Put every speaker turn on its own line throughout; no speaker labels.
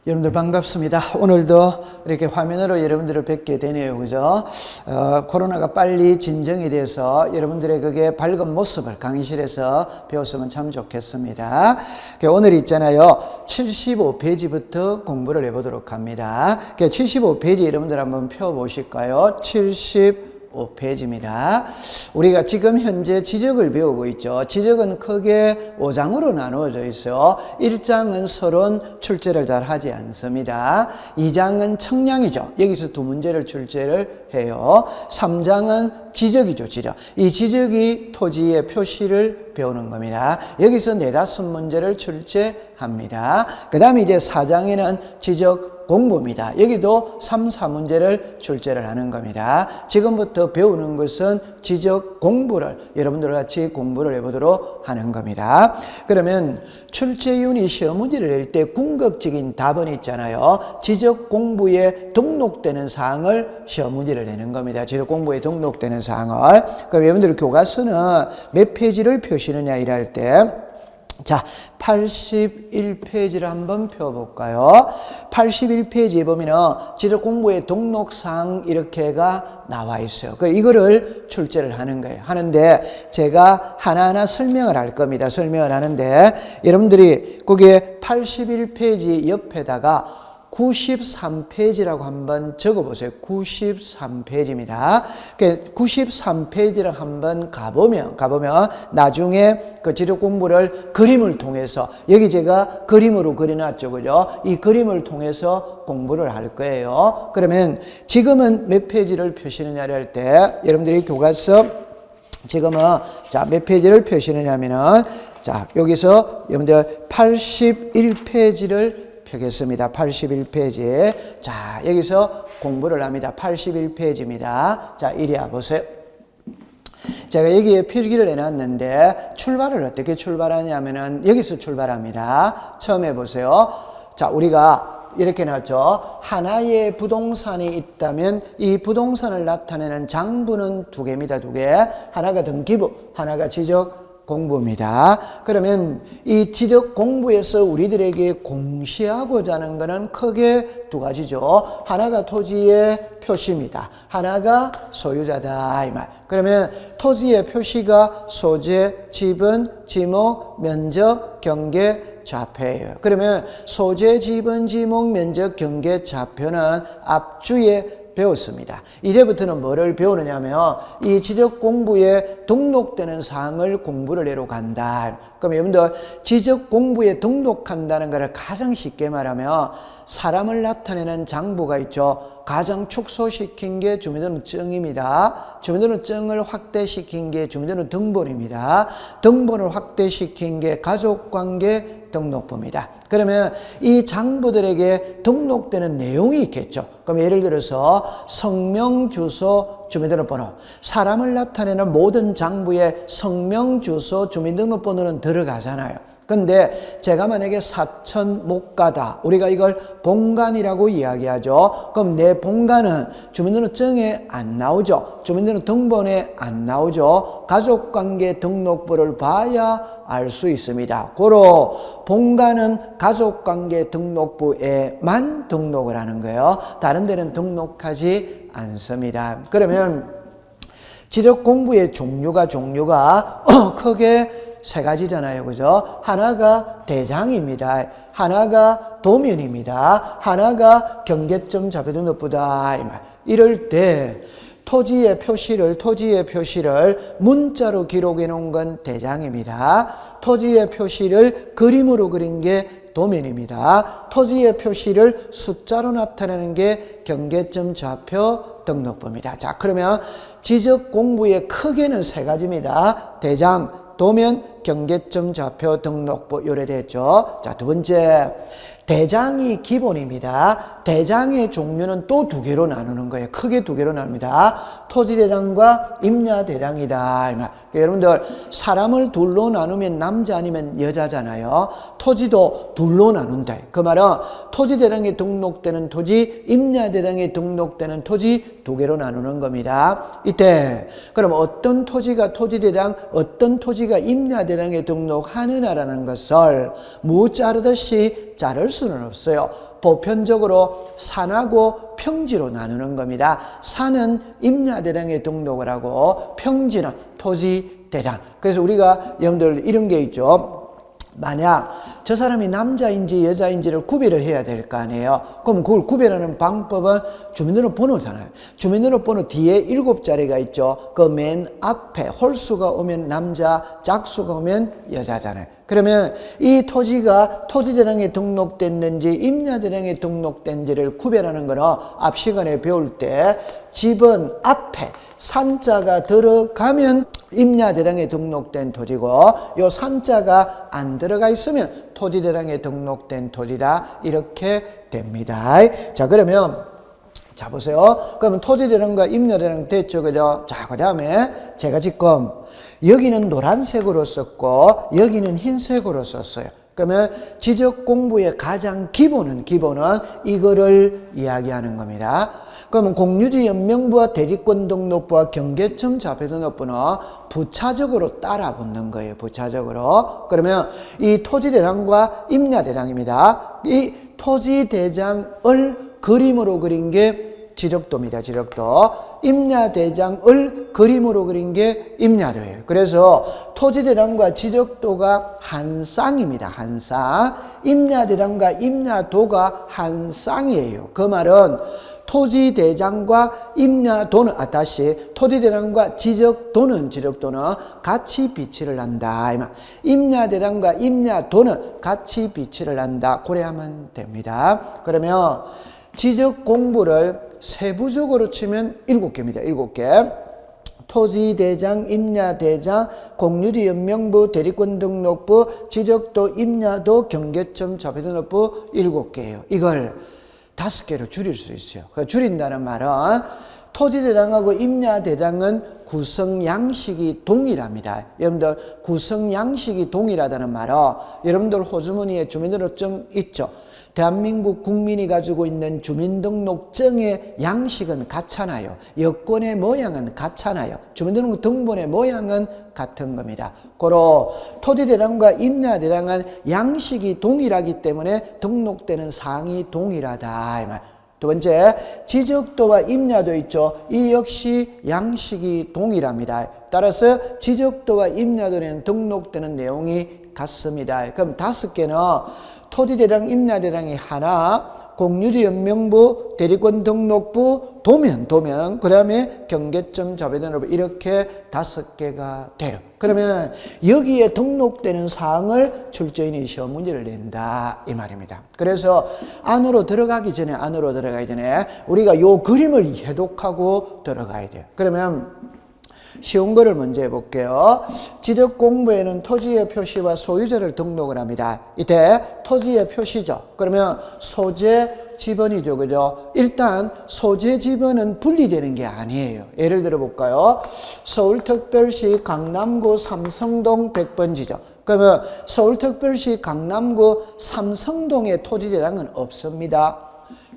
여러분들 반갑습니다. 오늘도 이렇게 화면으로 여러분들을 뵙게 되네요. 그죠? 코로나가 빨리 진정이 돼서 여러분들의 그게 밝은 모습을 강의실에서 배웠으면 참 좋겠습니다. 오늘 있잖아요. 75페이지부터 공부를 해보도록 합니다. 75페이지 여러분들 한번 펴보실까요? 75페이지입니다. 우리가 지금 현재 지적을 배우고 있죠. 지적은 크게 5장으로 나누어져 있어요. 1장은 서론 출제를 잘 하지 않습니다. 2장은 청량이죠. 여기서 두 문제를 출제를 해요. 3장은 지적이죠. 지적. 이 지적이 토지의 표시를 배우는 겁니다. 여기서 4-5문제를 출제합니다. 그 다음에 이제 4장에는 지적 공부입니다. 여기도 3-4문제를 출제를 하는 겁니다. 지금부터 배우는 것은 지적 공부를 여러분들과 같이 공부를 해보도록 하는 겁니다. 그러면 출제윤이 시험 문제를 낼 때 궁극적인 답은 있잖아요. 지적 공부에 등록되는 사항을 시험 문제를 내는 겁니다. 지적 공부에 등록되는 사항을. 그럼 여러분들 교과서는 몇 페이지를 표시느냐 이럴 때 자, 81페이지를 한번 펴볼까요? 81페이지에 보면은 지적 공부의 등록사항 이렇게가 나와 있어요. 이거를 출제를 하는 거예요. 하는데 제가 하나하나 설명을 할 겁니다. 설명을 하는데 여러분들이 거기에 81페이지 옆에다가 93페이지라고 한번 적어보세요. 93페이지입니다. 93페이지를 한번 가보면 나중에 그 지적 공부를 그림을 통해서 여기 제가 그림으로 그려놨죠. 그죠? 이 그림을 통해서 공부를 할 거예요. 그러면 지금은 몇 페이지를 표시느냐를 할 때 여러분들이 교과서 지금은 자, 몇 페이지를 표시느냐면은 자, 여기서 여러분들 81페이지를 펴겠습니다. 81페이지에. 자, 여기서 공부를 합니다. 81페이지입니다. 자, 이리 와보세요. 제가 여기에 필기를 해놨는데 출발을 어떻게 출발하냐면은 여기서 출발합니다. 처음 해보세요. 자, 우리가 이렇게 놨죠. 하나의 부동산이 있다면 이 부동산을 나타내는 장부는 2개입니다. 2개. 하나가 등기부, 하나가 지적 공부입니다. 그러면 이 지적 공부에서 우리들에게 공시하고자 하는 것은 크게 2가지죠. 하나가 토지의 표시입니다. 하나가 소유자다 이 말. 그러면 토지의 표시가 소재, 지분, 지목, 면적, 경계, 좌표예요. 그러면 소재, 지분, 지목, 면적, 경계, 좌표는 앞주에 배웠습니다. 이제부터는 뭐를 배우느냐 하면 이 지적 공부에 등록되는 사항을 공부를 해로 간다. 그럼 여러분들 지적 공부에 등록한다는 것을 가장 쉽게 말하면 사람을 나타내는 장부가 있죠. 가장 축소시킨 게 주민등록증입니다. 주민등록증을 확대시킨 게 주민등록등본입니다. 등본을 확대시킨 게 가족관계 등록부입니다. 그러면 이 장부들에게 등록되는 내용이 있겠죠. 그럼 예를 들어서 성명, 주소, 주민등록번호. 사람을 나타내는 모든 장부에 성명, 주소, 주민등록번호는 들어가잖아요. 근데 제가 만약에 사천 못 가다. 우리가 이걸 본관이라고 이야기하죠. 그럼 내 본관은 주민등록증에 안 나오죠. 주민등록등본에 안 나오죠. 가족관계 등록부를 봐야 알 수 있습니다. 고로 본관은 가족관계 등록부에만 등록을 하는 거예요. 다른 데는 등록하지 않습니다. 그러면 지적 공부의 종류가 크게 3가지잖아요. 그죠? 하나가 대장입니다. 하나가 도면입니다. 하나가 경계점 좌표등록부다. 이 말. 이럴 때 토지의 표시를 문자로 기록해 놓은 건 대장입니다. 토지의 표시를 그림으로 그린 게 도면입니다. 토지의 표시를 숫자로 나타내는 게 경계점 좌표 등록부입니다. 자, 그러면 지적 공부의 크게는 3가지입니다. 대장, 도면, 경계점, 좌표, 등록부 요래됐죠. 자, 2번째 대장이 기본입니다. 대장의 종류는 또 2개로 나누는 거예요. 크게 2개로 나눕니다. 토지대장과 임야대장이다. 이 말. 여러분들 사람을 둘로 나누면 남자 아니면 여자잖아요. 토지도 둘로 나눈다. 그 말은 토지대장에 등록되는 토지, 임야대장에 등록되는 토지 2개로 나누는 겁니다. 이때 그럼 어떤 토지가 토지대장, 어떤 토지가 임야대장 임야대량에 등록하느냐라는 것을 무 자르듯이 자를 수는 없어요. 보편적으로 산하고 평지로 나누는 겁니다. 산은 임야대량에 등록을 하고 평지는 토지대량. 그래서 우리가 여러분들 이런 게 있죠. 만약 저 사람이 남자인지 여자인지를 구별을 해야 될 거 아니에요. 그럼 그걸 구별하는 방법은 주민등록번호잖아요. 주민등록번호 뒤에 7자리가 있죠. 그 맨 앞에 홀수가 오면 남자, 짝수가 오면 여자잖아요. 그러면 이 토지가 토지대량에 등록됐는지 임야대량에 등록된지를 구별하는 거는 앞 시간에 배울 때 집은 앞에 산자가 들어가면 임야대량에 등록된 토지고 요 산자가 안 들어가 있으면 토지대량에 등록된 토지다 이렇게 됩니다. 자, 그러면 자 보세요. 그러면 토지대량과 임야대량 됐죠, 그죠? 자, 그 다음에 제가 지금 여기는 노란색으로 썼고 여기는 흰색으로 썼어요. 그러면 지적 공부의 가장 기본은 이거를 이야기하는 겁니다. 그러면 공유지 연명부와 대리권 등록부와 경계청 자폐등록부는 부차적으로 따라 붙는 거예요. 부차적으로. 그러면 이 토지대장과 임야대장입니다. 이 토지대장을 그림으로 그린 게 지적도입니다. 지적도. 임야대장을 그림으로 그린 게 임야도예요. 그래서 토지대장과 지적도가 한 쌍입니다. 한 쌍. 임야대장과 임야도가 한 쌍이에요. 그 말은 토지대장과 임야도는 토지대장과 지적도는 같이 비치를 한다. 임야대장과 임야도는 같이 비치를 한다. 고려하면 됩니다. 그러면 지적 공부를 세부적으로 치면 7개입니다. 7개. 토지대장, 임야대장, 공유지 연명부, 대리권 등록부, 지적도, 임야도, 경계청, 자폐등록부 7개예요. 이걸 5개로 줄일 수 있어요. 줄인다는 말은 토지대장하고 임야대장은 구성 양식이 동일합니다. 여러분들 구성 양식이 동일하다는 말은 여러분들 호주머니에 주민등록증 있죠? 대한민국 국민이 가지고 있는 주민등록증의 양식은 같잖아요. 여권의 모양은 같잖아요. 주민등록 등본의 모양은 같은 겁니다. 고로 토지대장과 임야대장은 양식이 동일하기 때문에 등록되는 사항이 동일하다. 이 말. 두 번째, 지적도와 임야도 있죠. 이 역시 양식이 동일합니다. 따라서 지적도와 임야도는 등록되는 내용이 같습니다. 그럼 5개는 토지대장, 임야대장이 하나, 공유지 연명부, 대리권 등록부, 도면, 그 다음에 경계점, 자폐등록부 이렇게 5개가 돼요. 그러면 여기에 등록되는 사항을 출제인이 시험 문제를 낸다 이 말입니다. 그래서 안으로 들어가기 전에 우리가 요 그림을 해독하고 들어가야 돼요. 그러면 쉬운 거를 먼저 해볼게요. 지적 공부에는 토지의 표시와 소유자를 등록을 합니다. 이때 토지의 표시죠. 그러면 소재 지번이죠. 그죠? 일단 소재 지번은 분리되는 게 아니에요. 예를 들어 볼까요? 서울특별시 강남구 삼성동 100번지죠. 그러면 서울특별시 강남구 삼성동의 토지대장은 없습니다.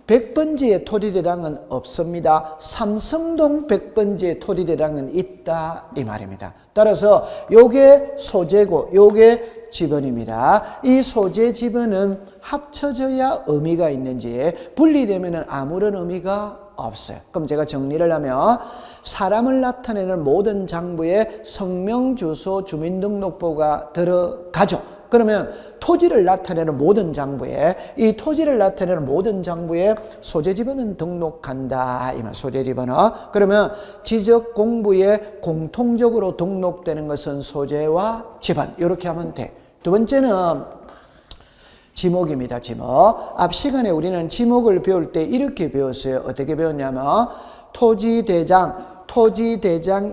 100번지의 토지대장은 없습니다. 삼성동 100번지의 토지대장은 있다 이 말입니다. 따라서 요게 소재고 요게 지번입니다. 이 소재 지번은 합쳐져야 의미가 있는지 분리되면 아무런 의미가 없어요. 그럼 제가 정리를 하면 사람을 나타내는 모든 장부에 성명, 주소, 주민등록부가 들어가죠. 그러면 토지를 나타내는 모든 장부에 소재지번은 등록한다. 이 말 소재지번은. 그러면 지적 공부에 공통적으로 등록되는 것은 소재와 지번. 이렇게 하면 돼. 두 번째는 지목입니다. 지목. 앞 시간에 우리는 지목을 배울 때 이렇게 배웠어요. 어떻게 배웠냐면 토지대장,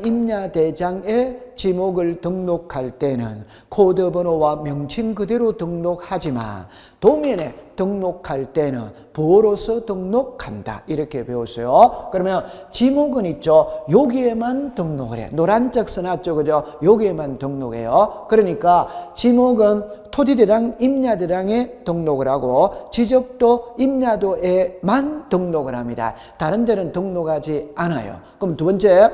임야대장의 지목을 등록할 때는 코드번호와 명칭 그대로 등록하지만 도면에 등록할 때는 부호로서 등록한다. 이렇게 배웠어요. 그러면 지목은 있죠. 여기에만 등록을 해. 노란 짝 써놨죠. 그죠? 여기에만 등록해요. 그러니까 지목은 토지대장, 임야대장에 등록을 하고 지적도, 임야도에만 등록을 합니다. 다른 데는 등록하지 않아요. 그럼 두 번째,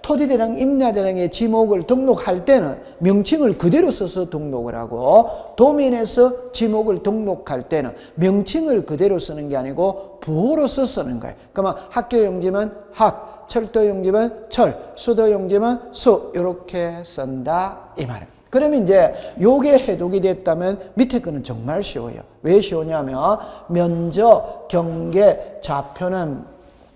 토지대랑 임야대랑의 지목을 등록할 때는 명칭을 그대로 써서 등록을 하고, 도면에서 지목을 등록할 때는 명칭을 그대로 쓰는 게 아니고 부호로서 쓰는 거예요. 그러면 학교용지면 학, 철도용지면 철, 수도용지면 수, 이렇게 쓴다 이 말이에요. 그러면 이제 요게 해독이 됐다면 밑에 거는 정말 쉬워요. 왜 쉬우냐면 면적, 경계, 좌표는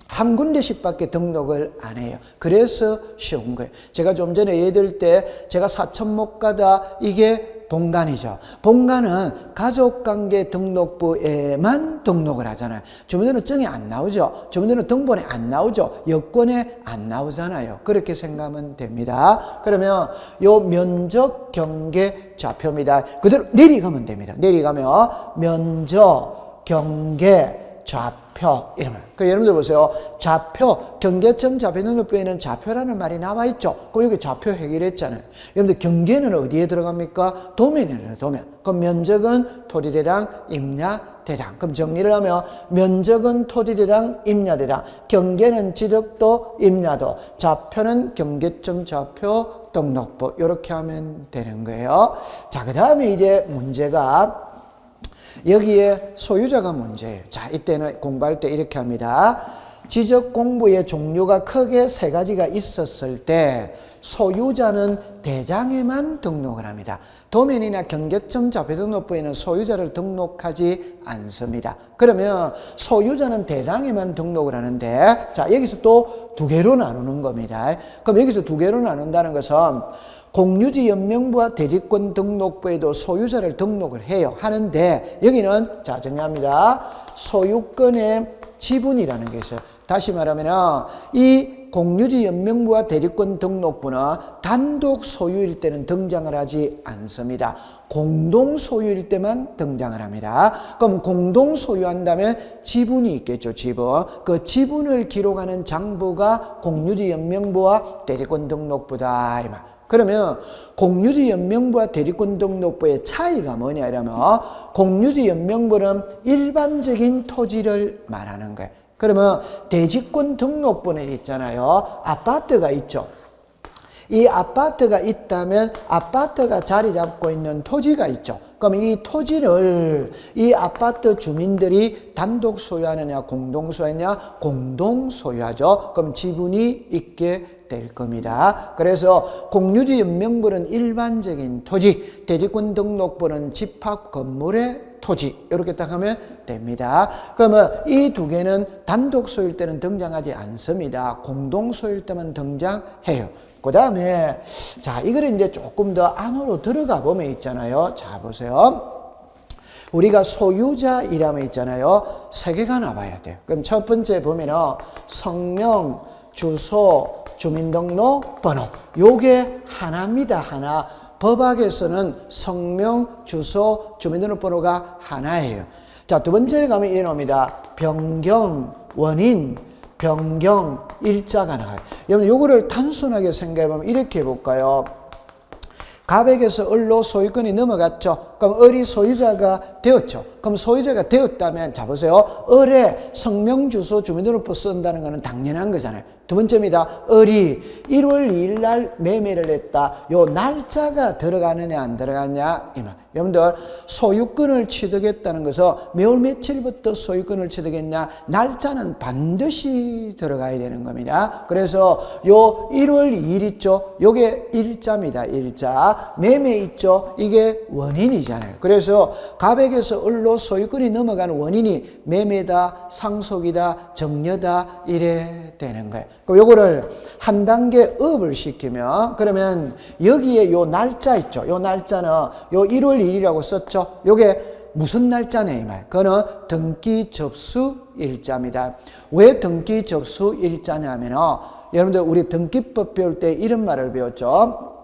한 군데씩밖에 등록을 안 해요. 그래서 쉬운 거예요. 제가 좀 전에 예를 들 때 제가 사천목가다, 이게 본관이죠. 본관은 가족관계 등록부에만 등록을 하잖아요. 주민등록증에 안 나오죠. 주민등록 등본에 안 나오죠. 여권에 안 나오잖아요. 그렇게 생각하면 됩니다. 그러면 요 면적, 경계, 좌표입니다. 그대로 내려가면 됩니다. 내려가면 면적, 경계, 좌표 이러면. 그 여러분들 보세요. 좌표, 경계점 좌표등록부에는 좌표라는 말이 나와 있죠. 그럼 여기 좌표 해결했잖아요. 여러분들 경계는 어디에 들어갑니까? 도면이에요. 도면. 그럼 면적은 토지대랑 임야대당. 그럼 정리를 하면 면적은 토지대랑 임야대당, 경계는 지적도 임야도, 좌표는 경계점 좌표 등록부. 이렇게 하면 되는 거예요. 자, 그 다음에 이제 문제가 여기에 소유자가 문제예요. 자, 이때는 공부할 때 이렇게 합니다. 지적 공부의 종류가 크게 세 가지가 있었을 때 소유자는 대장에만 등록을 합니다. 도면이나 경계점 좌표등록부에는 소유자를 등록하지 않습니다. 그러면 소유자는 대장에만 등록을 하는데, 자, 여기서 또 두 개로 나누는 겁니다. 그럼 여기서 두 개로 나눈다는 것은 공유지 연명부와 대지권 등록부에도 소유자를 등록을 해요. 하는데 여기는, 자, 정리합니다. 소유권의 지분이라는 게 있어요. 다시 말하면 이 공유지 연명부와 대리권 등록부는 단독 소유일 때는 등장을 하지 않습니다. 공동 소유일 때만 등장을 합니다. 그럼 공동 소유한다면 지분이 있겠죠. 지분. 그 지분을 기록하는 장부가 공유지 연명부와 대리권 등록부다 이 말. 그러면 공유지 연명부와 대리권 등록부의 차이가 뭐냐 이러면, 공유지 연명부는 일반적인 토지를 말하는 거예요. 그러면 대지권 등록부는 있잖아요. 아파트가 있죠. 이 아파트가 있다면 아파트가 자리 잡고 있는 토지가 있죠. 그럼 이 토지를 이 아파트 주민들이 단독 소유하느냐 공동 소유하느냐, 공동 소유하죠. 그럼 지분이 있게 될 겁니다. 그래서 공유지 연명부는 일반적인 토지, 대지권 등록부는 집합 건물의 토지, 이렇게 딱 하면 됩니다. 그러면 이 두 개는 단독 소유일 때는 등장하지 않습니다. 공동 소유일 때만 등장해요. 그 다음에, 자, 이거를 이제 조금 더 안으로 들어가 보면 있잖아요. 자, 보세요. 우리가 소유자이라면 있잖아요. 세 개가 나와야 돼요. 그럼 첫 번째 보면은 성명, 주소, 주민등록번호. 요게 하나입니다. 하나. 법학에서는 성명, 주소, 주민등록번호가 하나예요. 자, 두 번째에 가면 이래 나옵니다. 변경, 원인, 변경, 일자가 나와요. 여러분, 요거를 단순하게 생각해보면 이렇게 해볼까요? 갑에게서 을로 소유권이 넘어갔죠. 그럼 을이 소유자가 되었죠. 그럼 소유자가 되었다면, 자, 보세요. 을에 성명, 주소, 주민등록부 쓴다는 거는 당연한 거잖아요. 두 번째입니다. 을이 1월 2일 날 매매를 했다. 요 날짜가 들어가느냐 안 들어가느냐 이 말. 여러분들, 소유권을 취득했다는 것은 매월 며칠부터 소유권을 취득했냐, 날짜는 반드시 들어가야 되는 겁니다. 그래서 요 1월 2일 있죠. 요게 일자입니다. 일자. 매매 있죠. 이게 원인이잖아요. 그래서 갑에게서 을로 소유권이 넘어가는 원인이 매매다, 상속이다, 정려다 이래 되는 거예요. 그럼 요거를 한 단계 업을 시키면, 그러면 여기에 요 날짜 있죠. 요 날짜는 요 1월 2일이라고 썼죠. 요게 무슨 날짜네 이 말. 그거는 등기 접수 일자입니다. 왜 등기 접수 일자냐면은, 여러분들 우리 등기법 배울 때 이런 말을 배웠죠.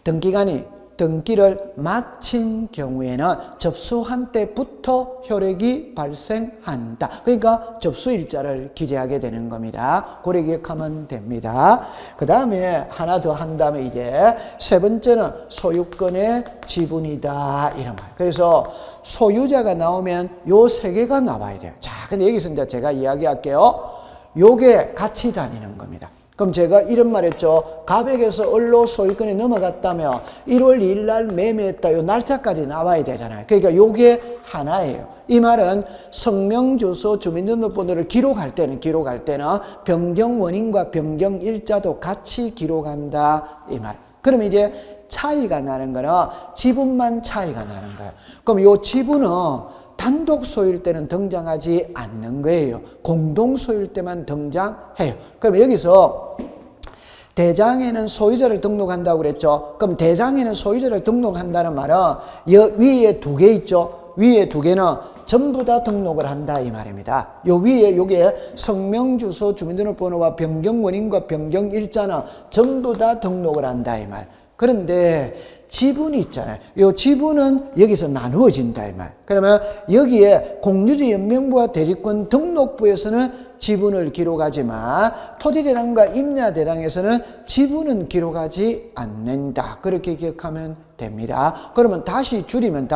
등기관이 등기를 마친 경우에는 접수한 때부터 효력이 발생한다. 그러니까 접수일자를 기재하게 되는 겁니다. 고래 기억하면 됩니다. 그 다음에 하나 더 한 다음에 이제 세 번째는 소유권의 지분이다 이런 말. 그래서 소유자가 나오면 요 세 개가 나와야 돼요. 자, 근데 여기서 이제 제가 이야기할게요. 요게 같이 다니는 겁니다. 그럼 제가 이런 말 했죠. 가백에서 을로 소유권이 넘어갔다면 1월 2일 날 매매했다. 요 날짜까지 나와야 되잖아요. 그러니까 요게 하나예요. 이 말은 성명, 주소, 주민등록번호를 기록할 때는 변경 원인과 변경 일자도 같이 기록한다. 이 말. 그럼 이제 차이가 나는 거는 지분만 차이가 나는 거예요. 그럼 요 지분은 단독 소유일 때는 등장하지 않는 거예요. 공동 소유일 때만 등장해요. 그럼 여기서 대장에는 소유자를 등록한다고 그랬죠. 그럼 대장에는 소유자를 등록한다는 말은 위에 두 개 있죠. 위에 두 개는 전부 다 등록을 한다 이 말입니다. 요 위에 요게 성명, 주소, 주민등록번호와 변경 원인과 변경 일자는 전부 다 등록을 한다 이 말. 그런데 지분이 있잖아요. 이 지분은 여기서 나누어진다 이 말. 그러면 여기에 공유지 연명부와 대리권 등록부에서는 지분을 기록하지만 토지대장과 임야대장에서는 지분은 기록하지 않는다. 그렇게 기억하면 됩니다. 그러면 다시 줄이면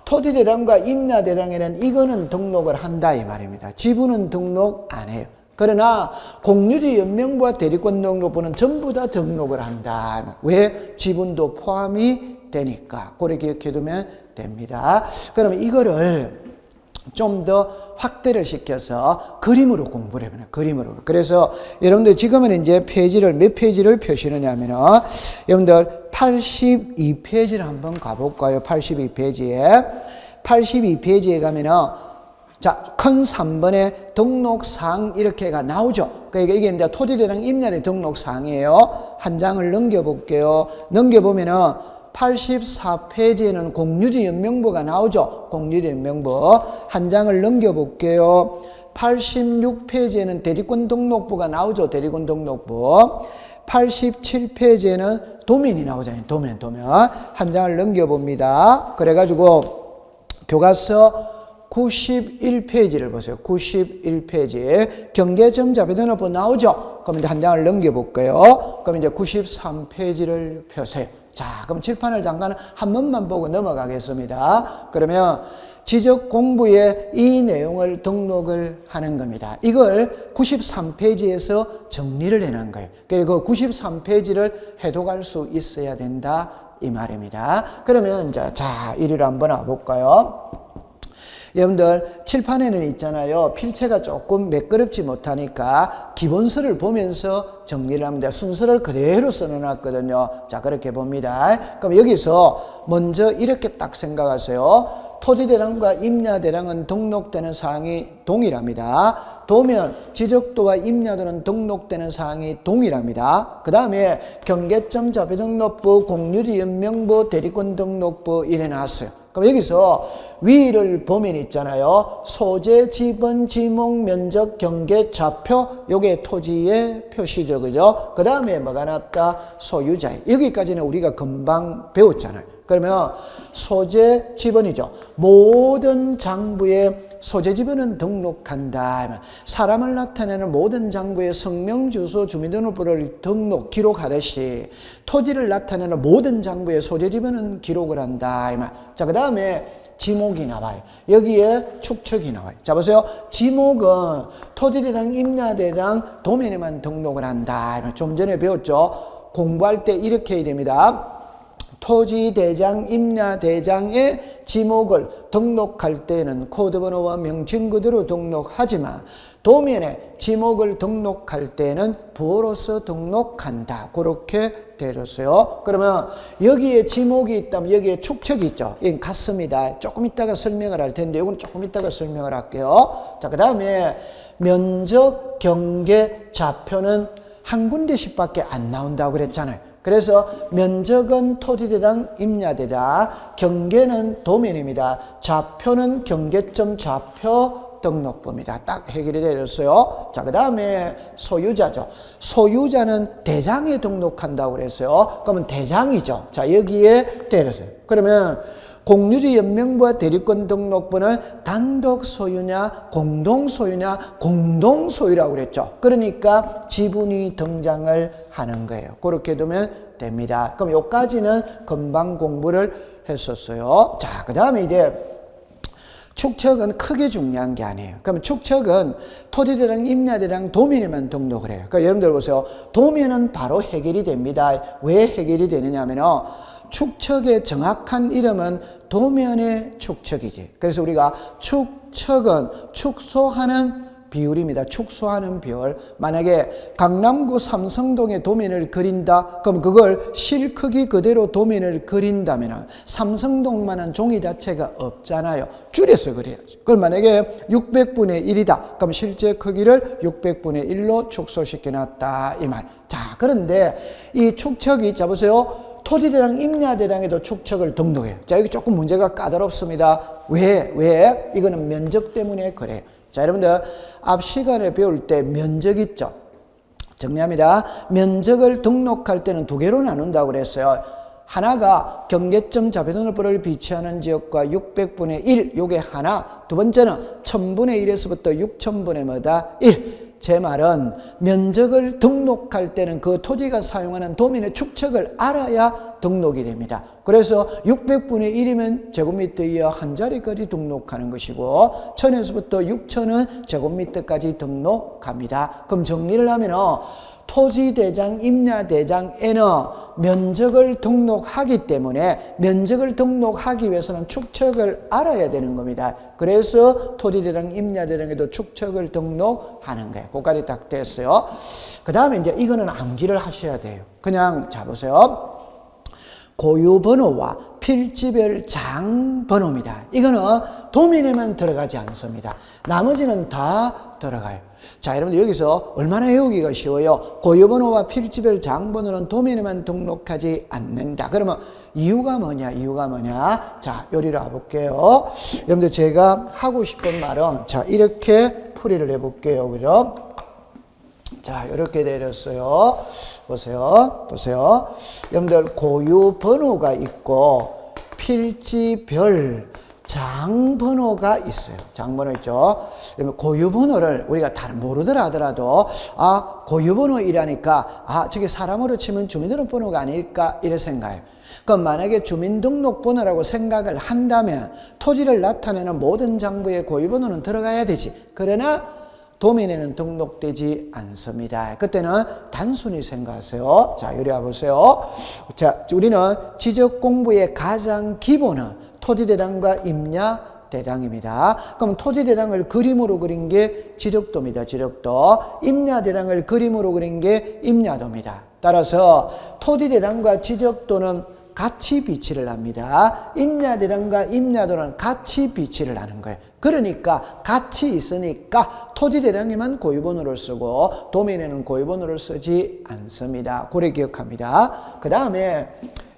토지대장과 임야대장에는 이거는 등록을 한다 이 말입니다. 지분은 등록 안 해요. 그러나 공유지 연명부와 대리권 등록부는 전부 다 등록을 한다. 왜? 지분도 포함이 되니까. 그렇게 기억해두면 됩니다. 그러면 이거를 좀 더 확대를 시켜서 그림으로 공부를 해보는 그림으로. 그래서 여러분들 지금은 이제 페이지를 몇 페이지를 표시를 하면은 여러분들 82페이지를 한번 가볼까요? 82페이지에 가면은 자, 큰 3번에 등록사항 이렇게가 나오죠. 그러니까 이게 이제 토지대장 임야대 등록사항이에요. 한 장을 넘겨볼게요. 넘겨보면은 84페이지에는 공유지 연명부가 나오죠. 공유지 연명부. 한 장을 넘겨볼게요. 86페이지에는 대리권 등록부가 나오죠. 대리권 등록부. 87페이지에는 도면이 나오잖아요. 도면. 한 장을 넘겨봅니다. 그래가지고 교과서 91페이지를 보세요. 91페이지. 경계점 자비등록부 나오죠? 그럼 이제 한 장을 넘겨볼게요. 그럼 이제 93페이지를 펴세요. 자, 그럼 칠판을 잠깐 한 번만 보고 넘어가겠습니다. 그러면 지적 공부에 이 내용을 등록을 하는 겁니다. 이걸 93페이지에서 정리를 해놓은 거예요. 그리고 93페이지를 해독할 수 있어야 된다. 이 말입니다. 그러면 이제 자, 이리로 한번 와볼까요? 여러분들 칠판에는 있잖아요. 필체가 조금 매끄럽지 못하니까 기본서를 보면서 정리를 합니다. 순서를 그대로 써놓았거든요. 자, 그렇게 봅니다. 그럼 여기서 먼저 이렇게 딱 생각하세요. 토지대장과 임야대장은 등록되는 사항이 동일합니다. 도면, 지적도와 임야도는 등록되는 사항이 동일합니다. 그 다음에 경계점 자비등록부, 공유지 연명부, 대리권 등록부 이래 놨어요. 그럼 여기서 위를 보면 있잖아요. 소재, 지번, 지목, 면적, 경계, 좌표. 요게 토지의 표시죠. 그죠? 그 다음에 뭐가 났다? 소유자. 여기까지는 우리가 금방 배웠잖아요. 그러면 소재, 지번이죠. 모든 장부에 소재 지번은 등록한다. 사람을 나타내는 모든 장부에 성명, 주소, 주민등록부를 기록하듯이 토지를 나타내는 모든 장부에 소재 지번은 기록을 한다. 자, 그 다음에 지목이 나와요. 여기에 축척이 나와요. 자, 보세요. 지목은 토지대장, 임야대장, 도면에만 등록을 한다. 좀 전에 배웠죠. 공부할 때 이렇게 해야 됩니다. 토지대장, 임야대장의 지목을 등록할 때는 코드번호와 명칭 그대로 등록하지만 도면에 지목을 등록할 때는 부호로서 등록한다. 그렇게 되었어요. 그러면 여기에 지목이 있다면 여기에 축척이 있죠. 이건 같습니다. 조금 이따가 설명을 할 텐데 이건 조금 이따가 설명을 할게요. 자, 그 다음에 면적, 경계, 좌표는 한 군데씩밖에 안 나온다고 그랬잖아요. 그래서 면적은 토지대장, 임야대장, 경계는 도면입니다. 좌표는 경계점 좌표 등록부입니다. 딱 해결이 되었어요. 자, 그 다음에 소유자죠. 소유자는 대장에 등록한다고 그랬어요. 그러면 대장이죠. 자, 여기에 때렸어요. 그러면 공유지 연명부와 대리권 등록부는 단독 소유냐, 공동 소유냐, 공동 소유라고 그랬죠. 그러니까 지분이 등장을 하는 거예요. 그렇게 두면 됩니다. 그럼 여기까지는 금방 공부를 했었어요. 자, 그 다음에 이제 축척은 크게 중요한 게 아니에요. 그럼 축척은 토지대장, 임야대장, 도면에만 등록을 해요. 그러니까 여러분들 보세요. 도면은 바로 해결이 됩니다. 왜 해결이 되느냐 하면은 축척의 정확한 이름은 도면의 축척이지. 그래서 우리가 축척은 축소하는 비율입니다. 축소하는 비율. 만약에 강남구 삼성동의 도면을 그린다. 그럼 그걸 실 크기 그대로 도면을 그린다면 삼성동만한 종이 자체가 없잖아요. 줄여서 그려야죠. 그럼 만약에 600분의 1이다. 그럼 실제 크기를 600분의 1로 축소시켜 놨다. 이 말. 자, 그런데 이 축척이, 자 보세요. 토지대장, 임야대장에도 축척을 등록해요. 자, 여기 조금 문제가 까다롭습니다. 왜? 이거는 면적 때문에 그래요. 자, 여러분들 앞 시간에 배울 때 면적 있죠? 정리합니다. 면적을 등록할 때는 두 개로 나눈다고 그랬어요. 하나가 경계점 자배도로를 비치하는 지역과 600분의 1, 요게 하나. 두 번째는 1000분의 1에서부터 6000분의 뭐다? 1. 제 말은 면적을 등록할 때는 그 토지가 사용하는 도면의 축척을 알아야 등록이 됩니다. 그래서 600분의 1이면 제곱미터에 한 자리까지 등록하는 것이고 1000에서부터 6000은 제곱미터까지 등록합니다. 그럼 정리를 하면 토지대장, 임야대장에는 면적을 등록하기 때문에 면적을 등록하기 위해서는 축척을 알아야 되는 겁니다. 그래서 토지대장, 임야대장에도 축척을 등록하는 거예요. 그거까지 딱 됐어요. 그 다음에 이제 이거는 암기를 하셔야 돼요. 그냥 잡으세요. 고유번호와 필지별 장번호입니다. 이거는 도면에만 들어가지 않습니다. 나머지는 다 들어가요. 자, 여러분들 여기서 얼마나 외우기가 쉬워요. 고유번호와 필지별 장번호는 도면에만 등록하지 않는다. 그러면 이유가 뭐냐? 자, 요리로 와볼게요. 여러분들 제가 하고 싶은 말은 자, 이렇게 풀이를 해볼게요. 그죠? 자, 이렇게 내렸어요. 보세요. 여러분들 고유 번호가 있고 필지별 장번호가 있어요. 장번호 있죠. 고유 번호를 우리가 다 모르더라 하더라도 고유 번호이라니까 저게 사람으로 치면 주민등록번호가 아닐까 이래 생각해요. 그럼 만약에 주민등록번호라고 생각을 한다면 토지를 나타내는 모든 장부에 고유 번호는 들어가야 되지. 그러나 도면에는 등록되지 않습니다. 그때는 단순히 생각하세요. 자, 요리 와보세요. 자, 우리는 지적 공부의 가장 기본은 토지대장과 임야대장입니다. 그럼 토지대장을 그림으로 그린 게 지적도입니다. 지적도. 임야대장을 그림으로 그린 게 임야도입니다. 따라서 토지대장과 지적도는 같이 비치를 합니다. 임야대장과 임야도는 같이 비치를 하는 거예요. 그러니까 같이 있으니까 토지대장에만 고유번호를 쓰고 도면에는 고유번호를 쓰지 않습니다. 고래 기억합니다. 그 다음에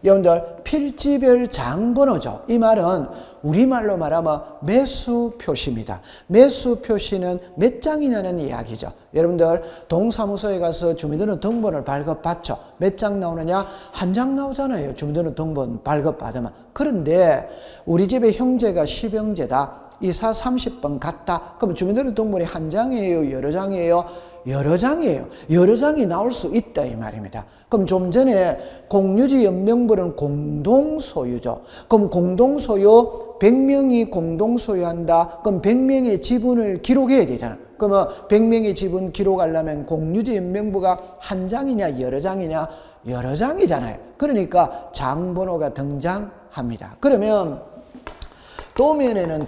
여러분들 필지별 장번호죠. 이 말은 우리말로 말하면 매수 표시입니다. 매수 표시는 몇 장이냐는 이야기죠. 여러분들 동사무소에 가서 주민등록번호를 발급받죠. 몇 장 나오느냐? 한 장 나오잖아요. 주민등록번호 발급받으면. 그런데 우리 집에 형제가 10형제다. 이사 30번 갔다. 그럼 주민등록번호이 한 장이에요? 여러 장이에요? 여러 장이에요. 여러 장이 나올 수 있다 이 말입니다. 그럼 좀 전에 공유지 연명부는 공동소유죠. 그럼 공동소유 100명이 공동소유한다. 그럼 100명의 지분을 기록해야 되잖아. 그러면 100명의 지분 기록하려면 공유지 연명부가 한 장이냐 여러 장이냐? 여러 장이잖아요. 그러니까 장번호가 등장합니다. 그러면 도면에는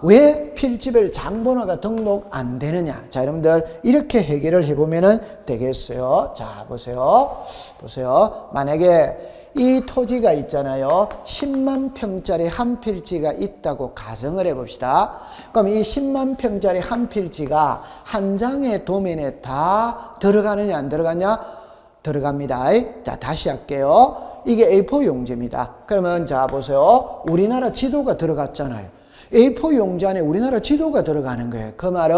왜 필지별 장번호가 등록 안 되느냐? 자, 여러분들 이렇게 해결을 해보면 되겠어요. 자, 보세요. 만약에 이 토지가 있잖아요. 10만 평짜리 한 필지가 있다고 가정을 해봅시다. 그럼 이 10만 평짜리 한 필지가 한 장의 도면에 다 들어가느냐 안 들어가냐? 들어갑니다. 자, 다시 할게요. 이게 A4 용지입니다. 그러면 자 보세요. 우리나라 지도가 들어갔잖아요. A4 용지 안에 우리나라 지도가 들어가는 거예요. 그 말은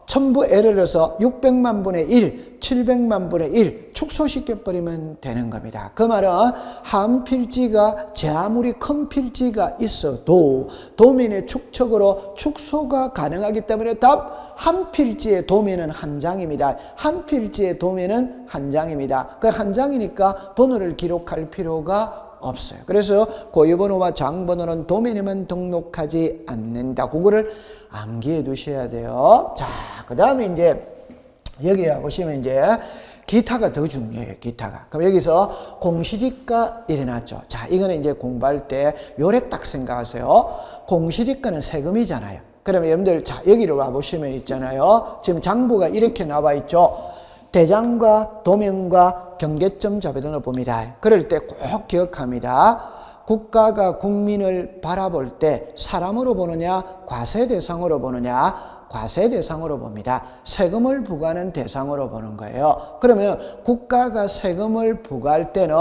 전부 예를 들어서 600만 분의 1, 700만 분의 1 축소시켜버리면 되는 겁니다. 그 말은 한 필지가 제 아무리 큰 필지가 있어도 도면의 축척으로 축소가 가능하기 때문에 답 한 필지의 도면은 한 장입니다. 한 필지의 도면은 한 장입니다. 그 한 장이니까 번호를 기록할 필요가 없어요. 그래서 고유번호와 장번호는 도면에만 등록하지 않는다. 그거를 암기해 두셔야 돼요. 자, 그 다음에 이제 여기 보시면 이제 기타가 더 중요해요. 기타가. 그럼 여기서 공시지가 이래놨죠. 자, 이거는 이제 공부할 때 요래 딱 생각하세요. 공시지가는 세금이잖아요. 그러면 여러분들 자, 여기로 와보시면 있잖아요. 지금 장부가 이렇게 나와 있죠. 대장과 도면과 경계점 자배등을 봅니다. 그럴 때 꼭 기억합니다. 국가가 국민을 바라볼 때 사람으로 보느냐 과세 대상으로 보느냐 과세 대상으로 봅니다. 세금을 부과하는 대상으로 보는 거예요. 그러면 국가가 세금을 부과할 때는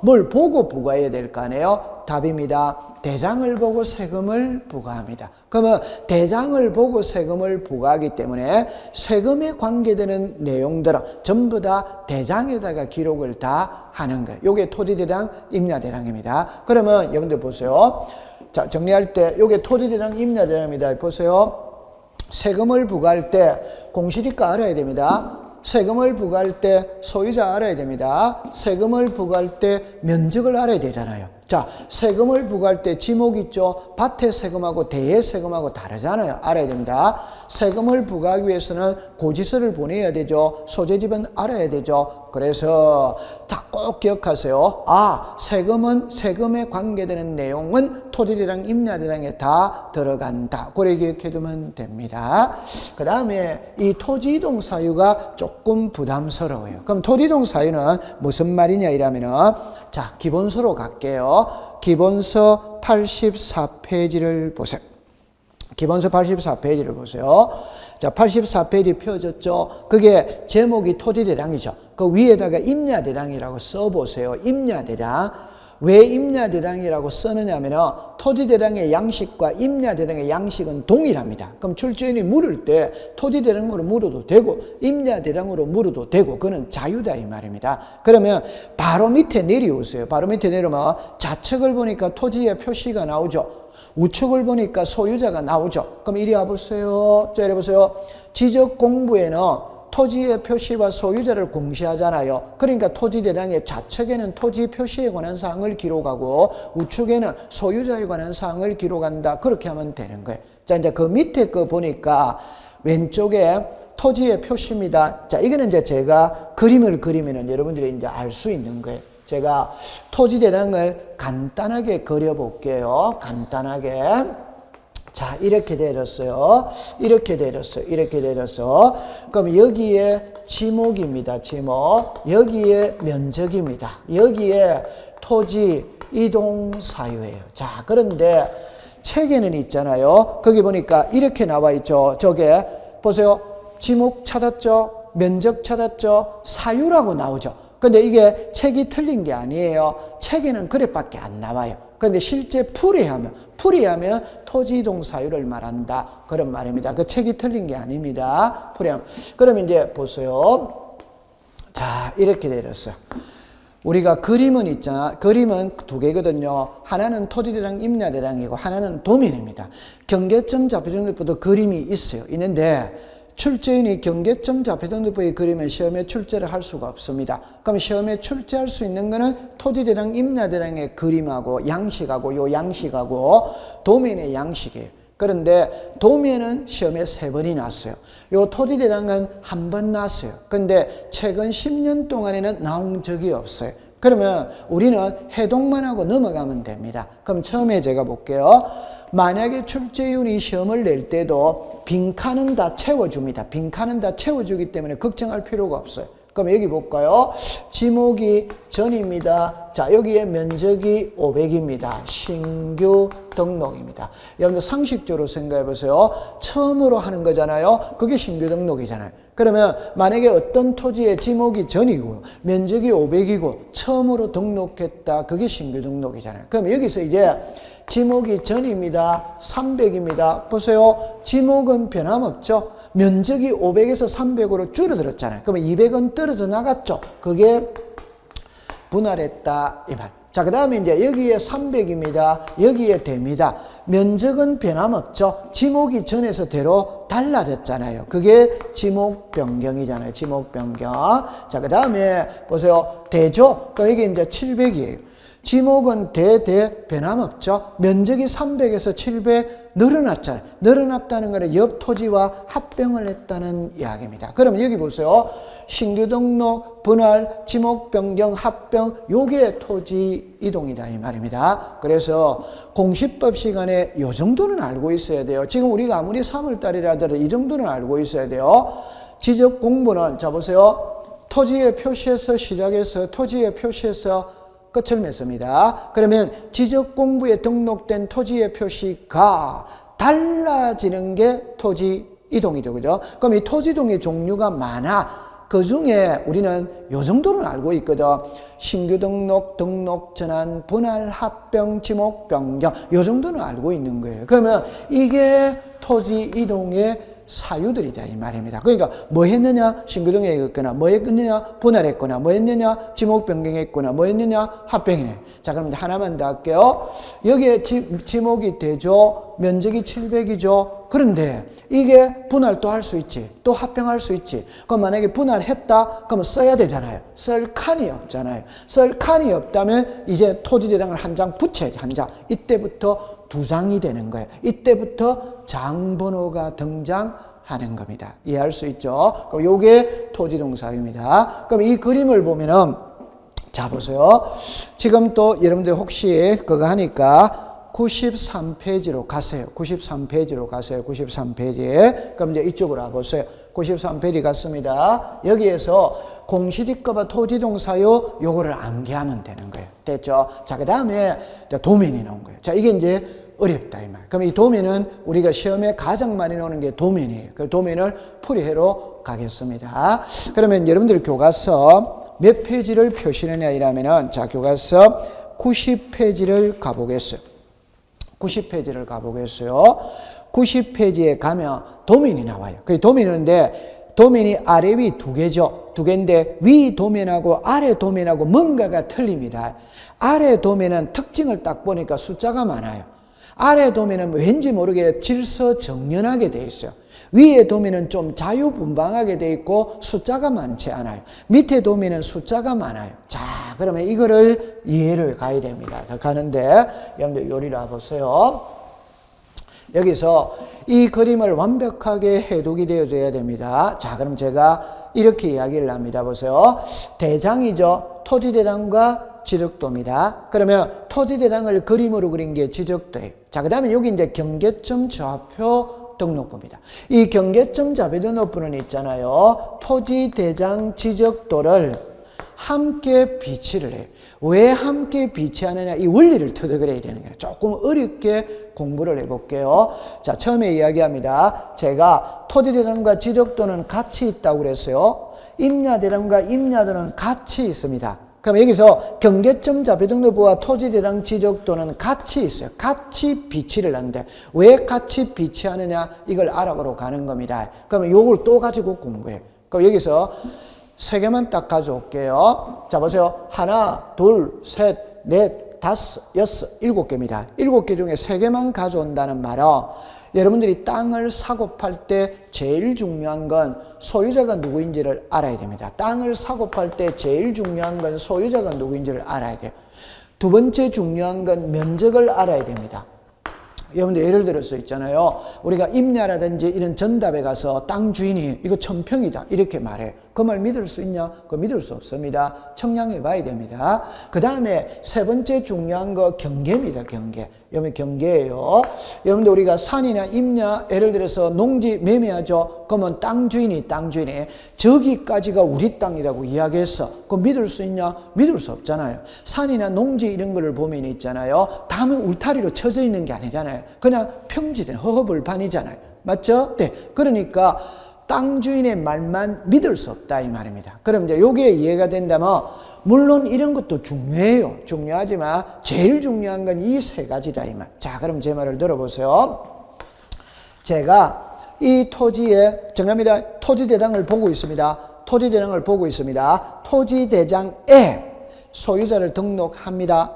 뭘 보고 부과해야 될 거 아니에요? 답입니다. 대장을 보고 세금을 부과합니다. 그러면 대장을 보고 세금을 부과하기 때문에 세금에 관계되는 내용들은 전부 다 대장에다가 기록을 다 하는 거예요. 이게 토지대장, 임야대장입니다. 그러면 여러분들 보세요. 자, 정리할 때 이게 토지대장, 임야대장입니다. 보세요. 세금을 부과할 때 공시지가 알아야 됩니다. 세금을 부과할 때 소유자 알아야 됩니다. 세금을 부과할 때 면적을 알아야 되잖아요. 자, 세금을 부과할 때 지목 있죠. 밭의 세금하고 대의 세금하고 다르잖아요. 알아야 됩니다. 세금을 부과하기 위해서는 고지서를 보내야 되죠. 소재집은 알아야 되죠. 그래서 다 꼭 기억하세요. 아, 세금은 세금에 관계되는 내용은 토지대장, 임야대장에 다 들어간다. 그래 기억해 두면 됩니다. 그 다음에 이 토지이동 사유가 조금 부담스러워요. 그럼 토지이동 사유는 무슨 말이냐 이러면은 자, 기본서로 갈게요. 기본서 84페이지를 보세요. 기본서 84페이지를 보세요. 자, 84페이지 펴졌죠? 그게 제목이 토지대장이죠. 그 위에다가 임야대장이라고 써보세요. 임야대장. 왜 임야대장이라고 쓰느냐면은 토지대장의 양식과 임야대장의 양식은 동일합니다. 그럼 출제인이 물을 때 토지대장으로 물어도 되고 임야대장으로 물어도 되고 그거는 자유다 이 말입니다. 그러면 바로 밑에 내려오세요. 바로 밑에 내려오면 좌측을 보니까 토지의 표시가 나오죠. 우측을 보니까 소유자가 나오죠. 그럼 이리 와보세요. 자, 이리 보세요. 지적 공부에는 토지의 표시와 소유자를 공시하잖아요. 그러니까 토지대장의 좌측에는 토지 표시에 관한 사항을 기록하고 우측에는 소유자에 관한 사항을 기록한다. 그렇게 하면 되는 거예요. 자, 이제 그 밑에 거 보니까 왼쪽에 토지의 표시입니다. 자, 이거는 이제 제가 그림을 그리면은 여러분들이 이제 알 수 있는 거예요. 제가 토지대장을 간단하게 그려볼게요. 간단하게. 자, 이렇게 내렸어요. 이렇게 내렸어요. 이렇게 내렸어. 그럼 여기에 지목입니다. 지목. 여기에 면적입니다. 여기에 토지 이동 사유예요. 자, 그런데 책에는 있잖아요. 거기 보니까 이렇게 나와 있죠. 저게 보세요. 지목 찾았죠? 면적 찾았죠? 사유라고 나오죠. 근데 이게 책이 틀린 게 아니에요. 책에는 그래밖에 안 나와요. 근데 실제 풀이하면 토지이동 사유를 말한다. 그런 말입니다. 그 책이 틀린 게 아닙니다. 풀이하면. 그럼 이제 보세요. 자, 이렇게 내렸어요. 우리가 그림은 있잖아. 그림은 두 개거든요. 하나는 토지대장, 임야대장이고 하나는 도면입니다. 경계점 좌표등록부도 그림이 있어요. 있는데 출제인이 경계점 좌표등록부에 그리면 시험에 출제를 할 수가 없습니다. 그럼 시험에 출제할 수 있는 거는 토지대장, 임야대장의 그림하고 양식하고 요 양식하고 도면의 양식이에요. 그런데 도면은 시험에 3번이 났어요. 요 토지대장은 한 번 났어요. 근데 최근 10년 동안에는 나온 적이 없어요. 그러면 우리는 해동만 하고 넘어가면 됩니다. 그럼 처음에 제가 볼게요. 만약에 출제위원이 시험을 낼 때도 빈칸은 다 채워줍니다. 빈칸은 다 채워주기 때문에 걱정할 필요가 없어요. 그럼 여기 볼까요? 지목이 전입니다. 자, 여기에 면적이 500입니다. 신규 등록입니다. 여러분들 상식적으로 생각해 보세요. 처음으로 하는 거잖아요. 그게 신규 등록이잖아요. 그러면 만약에 어떤 토지의 지목이 전이고 면적이 500이고 처음으로 등록했다. 그게 신규 등록이잖아요. 그럼 여기서 이제 지목이 전입니다. 300입니다. 보세요. 지목은 변함없죠. 면적이 500에서 300으로 줄어들었잖아요. 그러면 200은 떨어져 나갔죠. 그게 분할했다 이 말. 자, 그 다음에 이제 여기에 300입니다. 여기에 됩니다. 면적은 변함없죠. 지목이 전에서 대로 달라졌잖아요. 그게 지목 변경이잖아요. 지목 변경. 자, 그 다음에 보세요. 대죠. 또 여기 이제 700이에요. 지목은 대대 변함없죠. 면적이 300에서 700 늘어났잖아요. 늘어났다는 것은 옆 토지와 합병을 했다는 이야기입니다. 그럼 여기 보세요. 신규 등록, 분할, 지목 변경, 합병, 요게 토지 이동이다 이 말입니다. 그래서 공시법 시간에 요 정도는 알고 있어야 돼요. 지금 우리가 아무리 3월 달이라 하더라도 이 정도는 알고 있어야 돼요. 지적 공부는 자 보세요. 토지의 표시에서 시작해서 토지의 표시에서 끝을 맺습니다. 그러면 지적 공부에 등록된 토지의 표시가 달라지는 게 토지 이동이죠. 그죠? 그럼 이 토지 이동의 종류가 많아. 그 중에 우리는 요 정도는 알고 있거든. 신규 등록, 등록 전환, 분할, 합병, 지목, 변경 요 정도는 알고 있는 거예요. 그러면 이게 토지 이동의 사유들이다 이 말입니다. 그러니까 뭐 했느냐? 신규등록에 했거나 뭐 했느냐? 분할했거나 뭐 했느냐? 지목 변경했거나 뭐 했느냐? 합병이네. 자 그럼 하나만 더 할게요. 여기에 지목이 되죠. 면적이 700이죠. 그런데 이게 분할도 할 수 있지. 또 합병할 수 있지. 그럼 만약에 분할했다? 그러면 써야 되잖아요. 쓸 칸이 없잖아요. 쓸 칸이 없다면 이제 토지대장을 한 장 붙여야지. 한 장. 이때부터 2장이 되는 거예요. 이때부터 장번호가 등장하는 겁니다. 이해할 수 있죠? 그럼 요게 토지동사유입니다. 그럼 이 그림을 보면은 자 보세요. 지금 또 여러분들 혹시 그거 하니까 93페이지로 가세요. 93페이지로 가세요. 93페이지에. 그럼 이제 이쪽으로 와보세요. 93페이지 갔습니다. 여기에서 공시지가와 토지동사유 요거를 암기하면 되는 거예요. 됐죠? 자, 그 다음에 도면이 나온 거예요. 자, 이게 이제 어렵다 이 말. 그럼 이 도면은 우리가 시험에 가장 많이 나오는 게 도면이에요. 그 도면을 풀이해로 가겠습니다. 그러면 여러분들 교과서 몇 페이지를 표시느냐 이라면은 자, 교과서 90페이지를 가보겠어요. 90페이지를 가보겠어요. 90페이지에 가면 도면이 나와요. 그 도면인데 도면이 아래 위 두 개죠. 두 개인데 위 도면하고 아래 도면하고 뭔가가 틀립니다. 아래 도면은 특징을 딱 보니까 숫자가 많아요. 아래 도면은 왠지 모르게 질서정연하게 돼 있어요. 위에 도면은 좀 자유분방하게 돼 있고 숫자가 많지 않아요. 밑에 도면은 숫자가 많아요. 자, 그러면 이거를 이해를 가야 됩니다. 가는데 여러분들 요리를 와보세요. 여기서 이 그림을 완벽하게 해독이 되어져야 됩니다. 자, 그럼 제가 이렇게 이야기를 합니다. 보세요. 대장이죠. 토지대장과 지적도입니다. 그러면 토지대장을 그림으로 그린 게 지적도예요. 자, 그 다음에 여기 이제 경계점 좌표 등록부입니다. 이 경계점 좌표 등록부는 있잖아요. 토지대장 지적도를 함께 비치를 해요. 왜 함께 비치하느냐? 이 원리를 터득해야 되는 거예요. 조금 어렵게 공부를 해볼게요. 자, 처음에 이야기합니다. 제가 토지대장과 지적도는 같이 있다고 그랬어요. 임야대장과 임야도는 같이 있습니다. 그럼 여기서 경계점 좌표등록부와 토지대장 지적도는 같이 있어요. 같이 비치를 하는데 왜 같이 비치하느냐? 이걸 알아보러 가는 겁니다. 그러면 요걸 또 가지고 공부해요. 그럼 여기서 세 개만 딱 가져올게요. 자, 보세요. 하나, 둘, 셋, 넷, 다섯, 여섯, 일곱 개입니다. 7개 중에 3개만 가져온다는 말은 여러분들이 땅을 사고 팔 때 제일 중요한 건 소유자가 누구인지를 알아야 됩니다. 땅을 사고 팔 때 제일 중요한 건 소유자가 누구인지를 알아야 돼요. 두 번째 중요한 건 면적을 알아야 됩니다. 여러분들 예를 들어서 있잖아요. 우리가 임야라든지 이런 전답에 가서 땅 주인이 이거 1000평이다 이렇게 말해. 그 말 믿을 수 있냐? 그거 믿을 수 없습니다. 청량해 봐야 됩니다. 그 다음에 세 번째 중요한 거 경계입니다. 경계. 여러분 경계예요. 여러분들 우리가 산이나 임야 예를 들어서 농지 매매하죠. 그러면 땅 주인이 저기까지가 우리 땅이라고 이야기했어. 그거 믿을 수 있냐? 믿을 수 없잖아요. 산이나 농지 이런 거를 보면 있잖아요. 담은 울타리로 쳐져 있는 게 아니잖아요. 그냥 평지된 허허벌판이잖아요. 맞죠? 네. 그러니까 땅 주인의 말만 믿을 수 없다 이 말입니다. 그럼 이제 요게 이해가 된다면 물론 이런 것도 중요해요. 중요하지만 제일 중요한 건 이 세 가지다 이 말. 자, 그럼 제 말을 들어보세요. 제가 이 토지에 정합니다. 토지대장을 보고 있습니다. 토지대장을 보고 있습니다. 토지대장에 소유자를 등록합니다.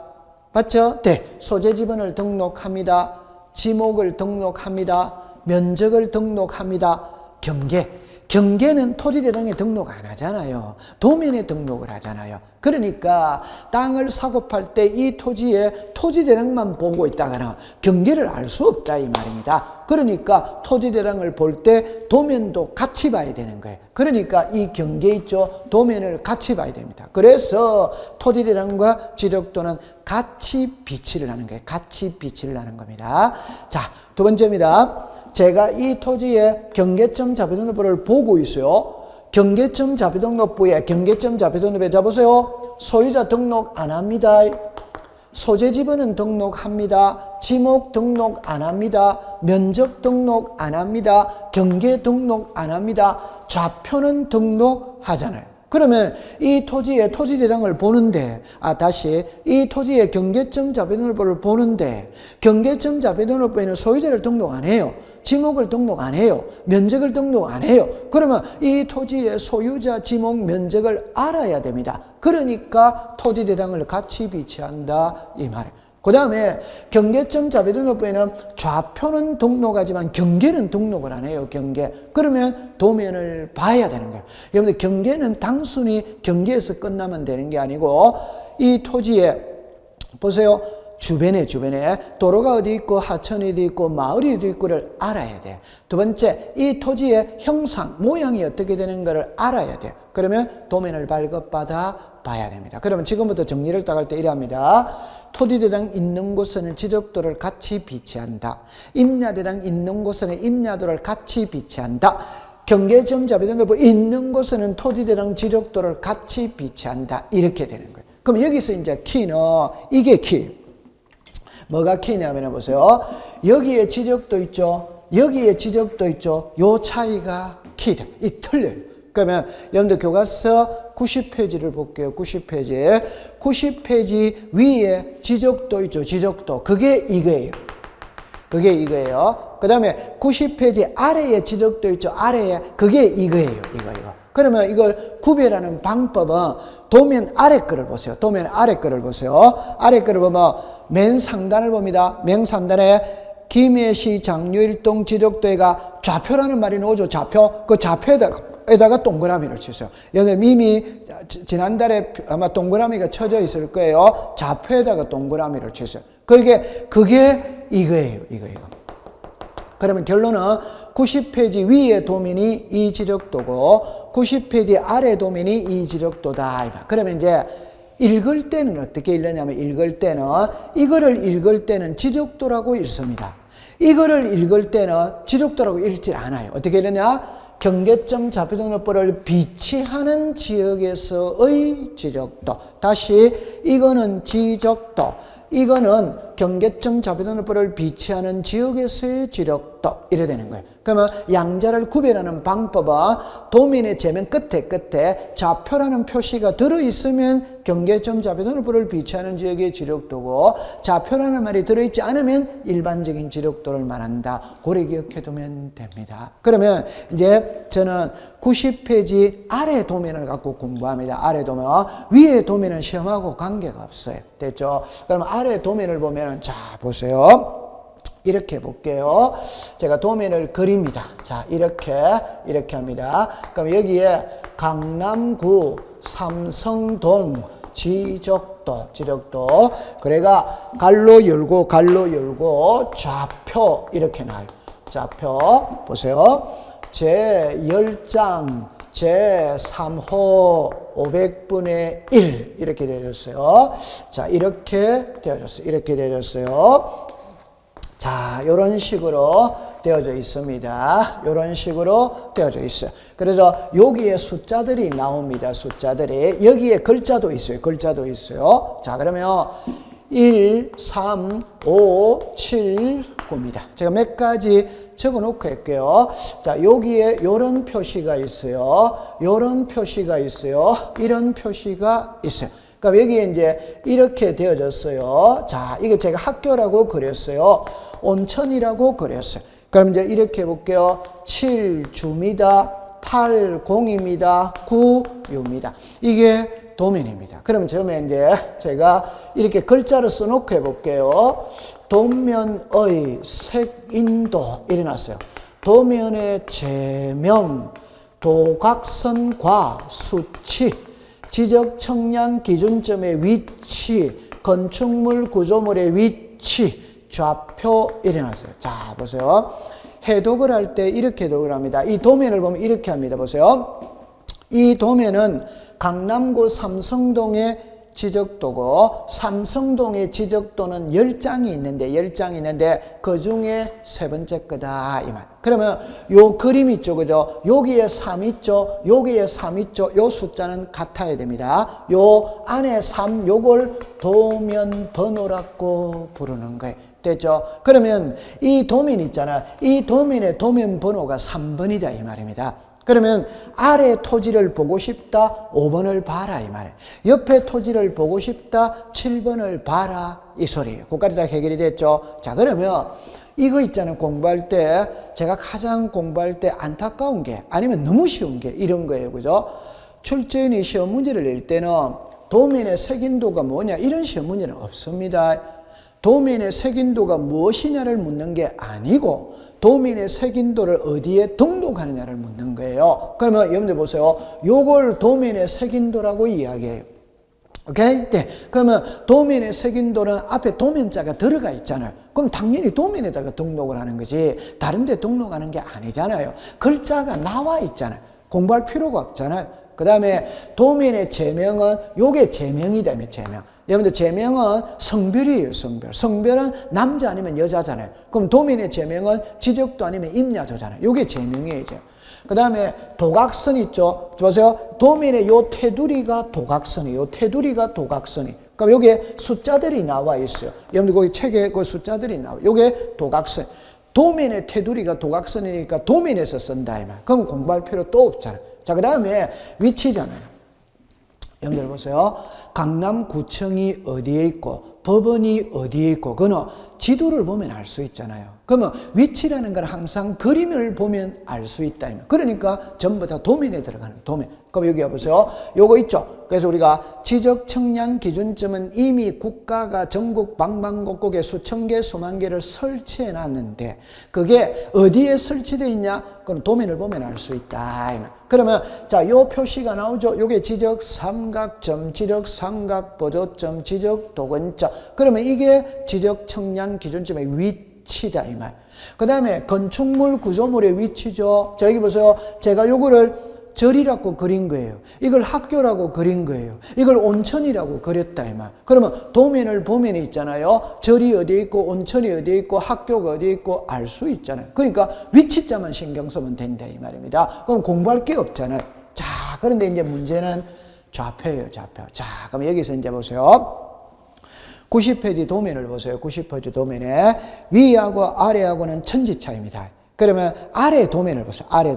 맞죠? 네. 소재지번을 등록합니다. 지목을 등록합니다. 면적을 등록합니다. 경계. 경계는 토지대장에 등록 안 하잖아요. 도면에 등록을 하잖아요. 그러니까 땅을 사고 팔 때 이 토지에 토지대장만 보고 있다가는 경계를 알 수 없다 이 말입니다. 그러니까 토지대장을 볼 때 도면도 같이 봐야 되는 거예요. 그러니까 이 경계 있죠. 도면을 같이 봐야 됩니다. 그래서 토지대장과 지적도는 같이 비치를 하는 거예요. 같이 비치를 하는 겁니다. 자, 두 번째입니다. 제가 이 토지의 경계점 자비등록부를 보고 있어요. 경계점 자비등록부에 경계점 자비등록부에 자보세요. 소유자 등록 안 합니다. 소재 지번은 등록합니다. 지목 등록 안 합니다. 면적 등록 안 합니다. 경계 등록 안 합니다. 좌표는 등록하잖아요. 그러면 이 토지의 토지대장을 보는데, 다시 이 토지의 경계점 자비등록부를 보는데, 경계점 자비등록부에는 소유자를 등록 안 해요. 지목을 등록 안 해요. 면적을 등록 안 해요. 그러면 이 토지의 소유자, 지목, 면적을 알아야 됩니다. 그러니까 토지대장을 같이 비치한다 이 말이에요. 그 다음에 경계점 자비등록부에는 좌표는 등록하지만 경계는 등록을 안 해요. 경계. 그러면 도면을 봐야 되는 거예요. 여러분들 경계는 단순히 경계에서 끝나면 되는 게 아니고 이 토지에 보세요. 주변에 도로가 어디 있고 하천이 어디 있고 마을이 어디 있고를 알아야 돼. 두 번째, 이 토지의 형상, 모양이 어떻게 되는 것을 알아야 돼. 그러면 도면을 발급받아 봐야 됩니다. 그러면 지금부터 정리를 딱 할 때 이랍니다. 토지대장 있는 곳에는 지적도를 같이 비치한다. 임야대장 있는 곳에는 임야도를 같이 비치한다. 경계점 자비등록부 있는 곳에는 토지대장 지적도를 같이 비치한다. 이렇게 되는 거예요. 그럼 여기서 이제 키는 이게 키. 뭐가 키냐면 보세요. 여기에 지적도 있죠. 여기에 지적도 있죠. 요 차이가 키다. 이 틀려요. 그러면 여러분들 교과서 90페이지를 볼게요. 90페이지. 90페이지 위에 지적도 있죠. 지적도. 그게 이거예요. 그게 이거예요. 그 다음에 90페이지 아래에 지적도 있죠. 아래에. 그게 이거예요. 이거. 그러면 이걸 구별하는 방법은 도면 아래 거를 보세요. 도면 아래 거를 보세요. 아래 거를 보면 맨 상단을 봅니다. 맨 상단에 김해시 장유일동 지적도에가 좌표라는 말이 나오죠. 좌표. 그 좌표에다가 동그라미를 치세요. 여러분 이미 지난달에 아마 동그라미가 쳐져 있을 거예요. 좌표에다가 동그라미를 치세요. 그게 이거예요. 이거. 그러면 결론은 90페이지 위에 도면이 이 지적도고 90페이지 아래 도면이 이 지적도다. 그러면 이제 읽을 때는 어떻게 읽느냐면 이거를 읽을 때는 지적도라고 읽습니다. 이거를 읽을 때는 지적도라고 읽지 않아요. 어떻게 읽느냐? 경계점 자비등록부를 비치하는 지역에서의 지적도. 다시 이거는 지적도. 이거는 경계점 자비등록부를 비치하는 지역에서의 지적도. 이래 되는 거예요. 그러면 양자를 구별하는 방법은 도면의 제면 끝에 좌표라는 표시가 들어있으면 경계점 자비등록부를 비치하는 지역의 지적도고 좌표라는 말이 들어있지 않으면 일반적인 지적도를 말한다. 고래 기억해 두면 됩니다. 그러면 이제 저는 90페이지 아래 도면을 갖고 공부합니다. 아래 도면. 위에 도면은 시험하고 관계가 없어요. 됐죠? 그럼 아래 도면을 보면 자 보세요. 이렇게 볼게요. 제가 도면을 그립니다. 자, 이렇게 합니다. 그럼 여기에 강남구 삼성동 지적도. 그래가 갈로 열고 좌표 이렇게 나와요. 좌표 보세요. 제10장 제3호 500분의 1 이렇게 되어졌어요. 자, 이렇게 되어졌어요. 자, 요런 식으로 되어져 있습니다. 요런 식으로 되어져 있어요. 그래서 여기에 숫자들이 나옵니다. 숫자들이. 여기에 글자도 있어요. 자, 그러면 1, 3, 5, 7, 9입니다. 제가 몇 가지 적어 놓고 할게요. 자, 여기에 요런 표시가 있어요. 요런 표시가 있어요. 이런 표시가 있어요. 그러니까 여기에 이제 이렇게 되어졌어요. 자, 이게 제가 학교라고 그렸어요. 온천이라고 그렸어요. 그럼 이제 이렇게 볼게요. 7 주입니다. 8 공입니다. 9 유입니다. 이게 도면입니다. 그럼 처음에 이제 제가 이렇게 글자를 써놓고 해볼게요. 도면의 색인도 이래 놨어요. 도면의 제명, 도각선과 수치, 지적 청량 기준점의 위치, 건축물 구조물의 위치, 좌표 일어났어요. 자, 보세요. 해독을 할 때 이렇게 해독을 합니다. 이 도면을 보면 이렇게 합니다. 보세요. 이 도면은 강남구 삼성동의 지적도고, 삼성동의 지적도는 10장이 있는데 그 중에 세 번째 거다 이 말. 그러면 요 그림 있죠, 그죠? 여기에 3 있죠, 여기에 3 있죠. 요 숫자는 같아야 됩니다. 요 안에 3, 요걸 도면 번호라고 부르는 거예요. 됐죠? 그러면 이 도면 있잖아. 이 도면의 도면 번호가 3번이다 이 말입니다. 그러면 아래 토지를 보고 싶다 5번을 봐라 이 말이에요. 옆에 토지를 보고 싶다 7번을 봐라 이 소리예요. 그까지 다 해결이 됐죠. 자, 그러면 이거 있잖아요. 공부할 때 제가 가장 공부할 때 안타까운 게, 아니면 너무 쉬운 게 이런 거예요. 그죠? 출제인이 시험 문제를 낼 때는 도면의 색인도가 뭐냐 이런 시험 문제는 없습니다. 도면의 색인도가 무엇이냐를 묻는 게 아니고 도면의 색인도를 어디에 등록하느냐를 묻는 거예요. 그러면 여러분들 보세요. 요걸 도면의 색인도라고 이야기해요. 오케이? 네. 그러면 도면의 색인도는 앞에 도면자가 들어가 있잖아요. 그럼 당연히 도면에다가 등록을 하는 거지 다른 데 등록하는 게 아니잖아요. 글자가 나와 있잖아요. 공부할 필요가 없잖아요. 그 다음에 도면의 제명은 요게 제명이다. 제명. 여러분들 제명은 성별이에요. 성별은 남자 아니면 여자잖아요. 그럼 도면의 제명은 지적도 아니면 임야도잖아요. 요게 제명이에요. 그 다음에 도각선 있죠. 보세요. 도면의 요 테두리가 도각선이에요. 요 테두리가 도각선이. 그럼 여기에 숫자들이 나와 있어요. 여러분들 거기 책에 그 숫자들이 나와요. 요게 도각선. 도면의 테두리가 도각선이니까 도면에서 쓴다 이 말. 그럼 공부할 필요 또 없잖아요. 자, 그 다음에 위치잖아요. 여러분들 보세요. 강남구청이 어디에 있고 법원이 어디에 있고 그거는 지도를 보면 알 수 있잖아요. 그러면 위치라는 건 항상 그림을 보면 알 수 있다. 그러니까 전부 다 도면에 들어가는 거예요. 도면. 그럼 여기 보세요. 요거 있죠. 그래서 우리가 지적 청량 기준점은 이미 국가가 전국 방방곡곡에 수천 개, 수만 개를 설치해 놨는데 그게 어디에 설치되어 있냐? 그건 도면을 보면 알 수 있다. 그러면 자, 요 표시가 나오죠. 요게 지적 삼각점, 지적 삼각 보조점, 지적 도근점. 그러면 이게 지적 청량 기준점의 위치다 이 말. 그 다음에 건축물 구조물의 위치죠. 자, 여기 보세요. 제가 요거를 절이라고 그린 거예요. 이걸 학교라고 그린 거예요. 이걸 온천이라고 그렸다 이 말. 그러면 도면을 보면 있잖아요. 절이 어디에 있고 온천이 어디에 있고 학교가 어디에 있고 알 수 있잖아요. 그러니까 위치자만 신경 쓰면 된다 이 말입니다. 그럼 공부할 게 없잖아요. 자, 그런데 이제 문제는 좌표예요. 좌표. 자, 그럼 여기서 이제 보세요. 90페이지 도면을 보세요. 90페이지 도면에 위하고 아래하고는 천지차입니다. 그러면 아래 도면을 보세요. 아래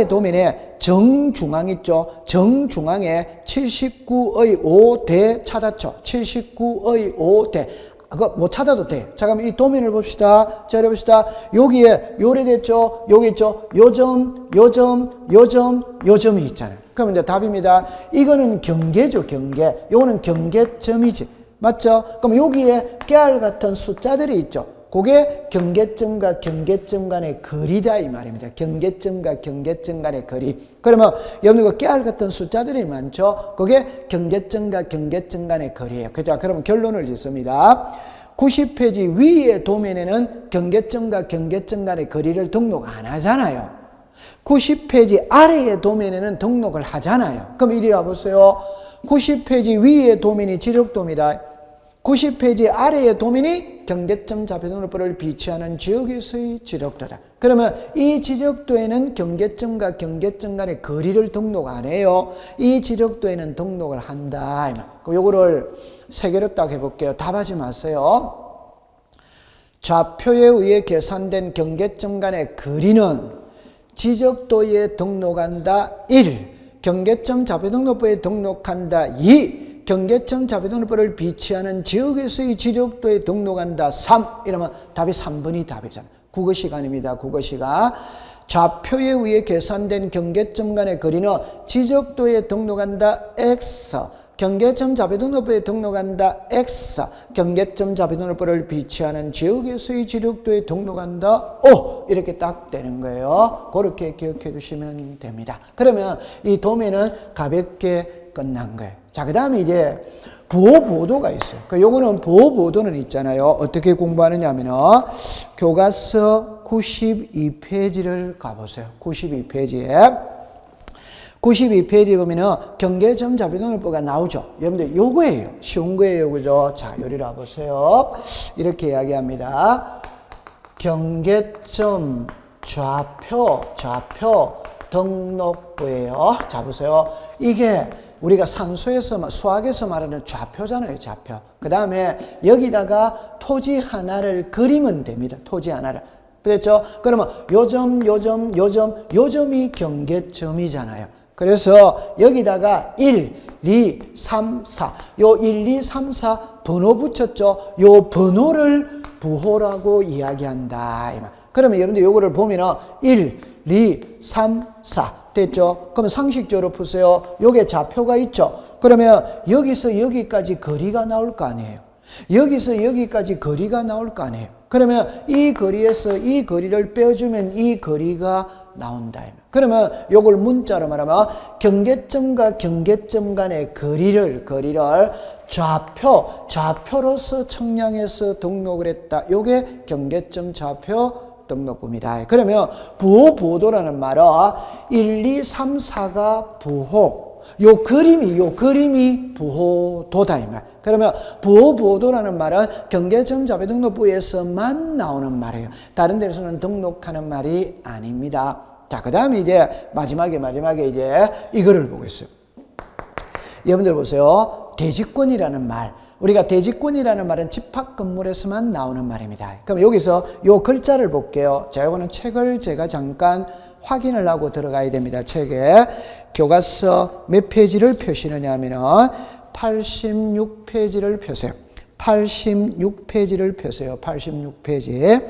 도면에 정중앙 있죠. 정중앙에 79의 5대 찾았죠. 79의 5대. 그거 못 찾아도 돼. 자, 그럼 이 도면을 봅시다. 자, 봅시다. 여기에 요래됐죠. 여기 있죠. 요점, 요점이 있잖아요. 그럼 이제 답입니다. 이거는 경계죠, 경계. 요거는 경계점이지. 맞죠? 그럼 여기에 깨알 같은 숫자들이 있죠. 그게 경계점과 경계점 간의 거리다 이 말입니다. 경계점과 경계점 간의 거리. 그러면 여러분 깨알 같은 숫자들이 많죠. 그게 경계점과 경계점 간의 거리예요. 그죠? 그러면 결론을 짓습니다. 90페이지 위의 도면에는 경계점과 경계점 간의 거리를 등록 안 하잖아요. 90페이지 아래의 도면에는 등록을 하잖아요. 그럼 이리 와보세요. 90페이지 위의 도면이 지적도입니다. 90페이지 아래의 도면이 경계점 좌표등록부를 비치하는 지역에서의 지적도다. 그러면 이 지적도에는 경계점과 경계점 간의 거리를 등록 안 해요. 이 지적도에는 등록을 한다. 그럼 요거를 세 개로 딱 해볼게요. 답하지 마세요. 좌표에 의해 계산된 경계점 간의 거리는 지적도에 등록한다. 1. 경계점 좌표등록부에 등록한다. 2. 경계점 좌표등록부를 비치하는 지역에서의 지적도에 등록한다. 3. 이러면 답이 3번이 답이잖아요. 국어 시간입니다. 국어 시간. 좌표에 의해 계산된 경계점 간의 거리는 지적도에 등록한다. X. 경계점 자비등록부에 등록한다. X. 경계점 자비등록부를 비치하는 지역에서의 지력도에 등록한다. O. 이렇게 딱 되는 거예요. 그렇게 기억해 두시면 됩니다. 그러면 이 도면은 가볍게 끝난 거예요. 자, 그 다음에 이제 부호보도가 있어요. 요거는 부호보도는 있잖아요. 어떻게 공부하느냐 하면은 교과서 92페이지를 가보세요. 92페이지에. 92페이지에 보면은 경계점 자비등록부가 나오죠. 여러분들 요거예요. 쉬운 거예요. 그죠? 자, 요리를 와보세요. 이렇게 이야기합니다. 경계점 좌표 등록부예요. 자, 보세요. 이게 우리가 산수에서, 수학에서 말하는 좌표잖아요. 좌표. 그 다음에 여기다가 토지 하나를 그리면 됩니다. 토지 하나를. 그랬죠? 그러면 요점이 경계점이잖아요. 그래서 여기다가 1, 2, 3, 4. 요 1, 2, 3, 4 번호 붙였죠? 요 번호를 부호라고 이야기한다. 그러면 여러분들 요거를 보면은 1, 2, 3, 4. 됐죠? 그러면 상식적으로 푸세요. 요게 좌표가 있죠? 그러면 여기서 여기까지 거리가 나올 거 아니에요? 여기서 여기까지 거리가 나올 거 아니에요? 그러면 이 거리에서 이 거리를 빼주면 이 거리가 나온다. 그러면 요걸 문자로 말하면 경계점과 경계점 간의 거리를 좌표로서 청량해서 등록을 했다. 요게 경계점 좌표 등록부입니다. 그러면 부호보도라는 말은 1, 2, 3, 4가 부호. 요 그림이 부호도다. 이 말. 그러면 부호보도라는 말은 경계점 자비등록부에서만 나오는 말이에요. 다른 데서는 등록하는 말이 아닙니다. 자, 그 다음에 이제 마지막에 이제 이거를 보겠어요. 여러분들 보세요. 대지권이라는 말. 우리가 대지권이라는 말은 집합 건물에서만 나오는 말입니다. 그럼 여기서 요 글자를 볼게요. 자, 이거는 책을 제가 잠깐 확인을 하고 들어가야 됩니다. 책에 교과서 몇 페이지를 펴시느냐 하면은 86페이지를 펴세요. 86페이지를 펴세요. 86페이지에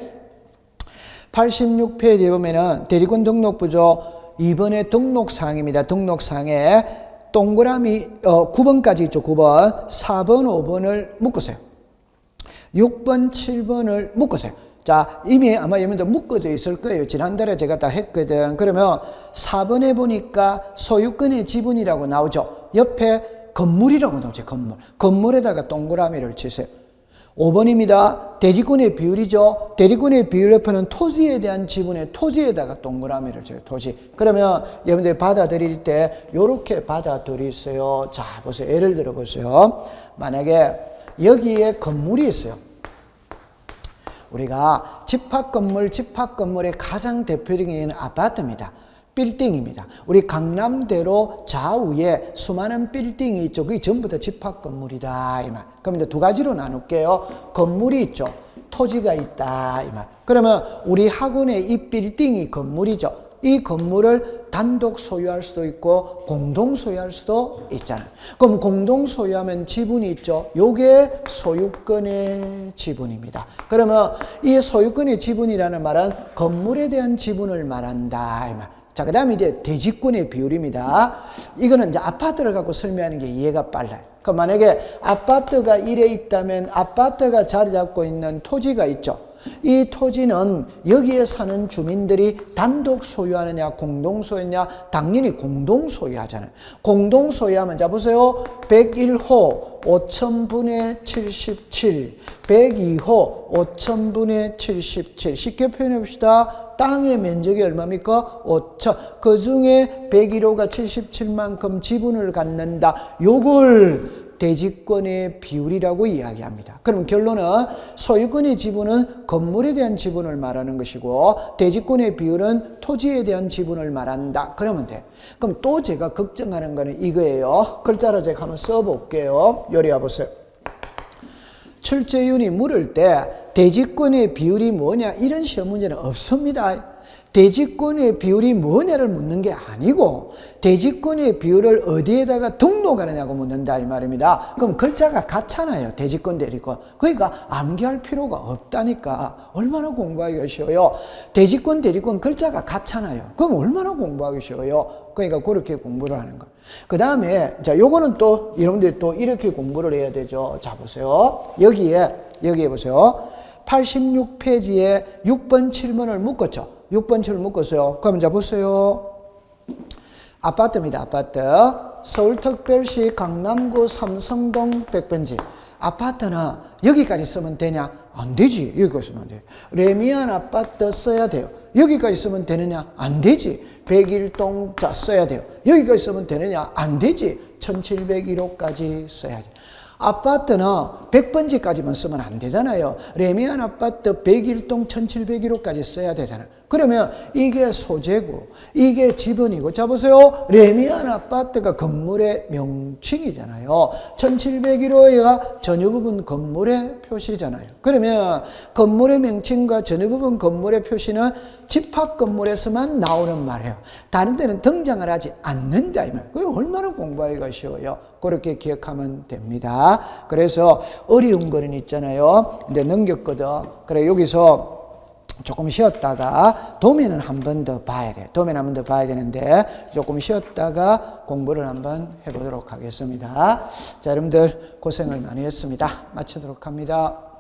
보면은 대리권 등록부죠. 이번에 등록사항입니다. 등록사항에 동그라미 9번까지 있죠. 9번, 4번, 5번을 묶으세요. 6번, 7번을 묶으세요. 자, 이미 아마 여러분들 묶어져 있을 거예요. 지난달에 제가 다 했거든. 그러면 4번에 보니까 소유권의 지분이라고 나오죠. 옆에 건물이라고 나오죠. 건물에다가 동그라미를 치세요. 5번입니다. 대지권의 비율이죠. 대지권의 비율 옆에는 토지에 대한 지분의 토지에다가 동그라미를 쳐요. 토지. 그러면 여러분들 받아들일 때 이렇게 받아들이세요. 자, 보세요. 예를 들어 보세요. 만약에 여기에 건물이 있어요. 우리가 집합건물의 가장 대표적인 아파트입니다. 빌딩입니다. 우리 강남대로 좌우에 수많은 빌딩이 있죠. 그게 전부 다 집합건물이다. 이 말. 그럼 이제 두 가지로 나눌게요. 건물이 있죠. 토지가 있다. 이 말. 그러면 우리 학원의 이 빌딩이 건물이죠. 이 건물을 단독 소유할 수도 있고 공동 소유할 수도 있잖아요. 그럼 공동 소유하면 지분이 있죠. 요게 소유권의 지분입니다. 그러면 이 소유권의 지분이라는 말은 건물에 대한 지분을 말한다. 이 말. 자, 그 다음에 이제 대지권의 비율입니다. 이거는 이제 아파트를 갖고 설명하는 게 이해가 빨라요. 그 만약에 아파트가 1에 있다면 아파트가 자리 잡고 있는 토지가 있죠. 이 토지는 여기에 사는 주민들이 단독 소유하느냐 공동 소유하느냐 당연히 공동 소유하잖아요. 공동 소유하면 자 보세요. 101호 5000분의 77 102호 5000분의 77 쉽게 표현해 봅시다. 땅의 면적이 얼마입니까? 5000. 그 중에 101호가 77만큼 지분을 갖는다. 요걸 대지권의 비율이라고 이야기합니다. 그럼 결론은 소유권의 지분은 건물에 대한 지분을 말하는 것이고 대지권의 비율은 토지에 대한 지분을 말한다. 그러면 돼. 그럼 또 제가 걱정하는 거는 이거예요. 글자로 제가 한번 써볼게요. 요리 와보세요. 출제위원이 물을 때 대지권의 비율이 뭐냐 이런 시험 문제는 없습니다. 대지권의 비율이 뭐냐를 묻는 게 아니고 대지권의 비율을 어디에다가 등록하느냐고 묻는다 이 말입니다. 그럼 글자가 같잖아요. 대지권, 대리권. 그러니까 암기할 필요가 없다니까. 얼마나 공부하기가 쉬워요. 대지권, 대리권 글자가 같잖아요. 그럼 얼마나 공부하기 쉬워요. 그러니까 그렇게 공부를 하는 거예요. 그 다음에 자 요거는 또 여러분들이 또 이렇게 공부를 해야 되죠. 자 보세요. 여기에 보세요. 86페이지에 6번 7번을 묶었죠. 6번 7을 묶었어요. 그럼 자 보세요. 아파트입니다. 아파트. 서울특별시 강남구 삼성동 100번지. 아파트는 여기까지 쓰면 되냐? 안 되지. 여기까지 쓰면 안 돼요. 레미안 아파트 써야 돼요. 여기까지 쓰면 되느냐? 안 되지. 101동 자 써야 돼요. 여기까지 쓰면 되느냐? 안 되지. 1701호까지 써야지. 아파트는 100번지까지만 쓰면 안 되잖아요. 레미안 아파트 101동 1701호까지 써야 되잖아요. 그러면 이게 소재고 이게 지번이고 자 보세요. 레미안 아파트가 건물의 명칭이잖아요. 1701호가 전유 부분 건물의 표시잖아요. 그러면 건물의 명칭과 전유 부분 건물의 표시는 집합 건물에서만 나오는 말이에요. 다른 데는 등장을 하지 않는다 이 말. 그게 얼마나 공부하기가 쉬워요. 그렇게 기억하면 됩니다. 그래서 어려운 거는 있잖아요. 근데 넘겼거든. 그래 여기서 조금 쉬었다가 도면은 한 번 더 봐야 돼요. 도면 한 번 더 봐야 되는데 조금 쉬었다가 공부를 한번 해보도록 하겠습니다. 자, 여러분들 고생을 많이 했습니다. 마치도록 합니다.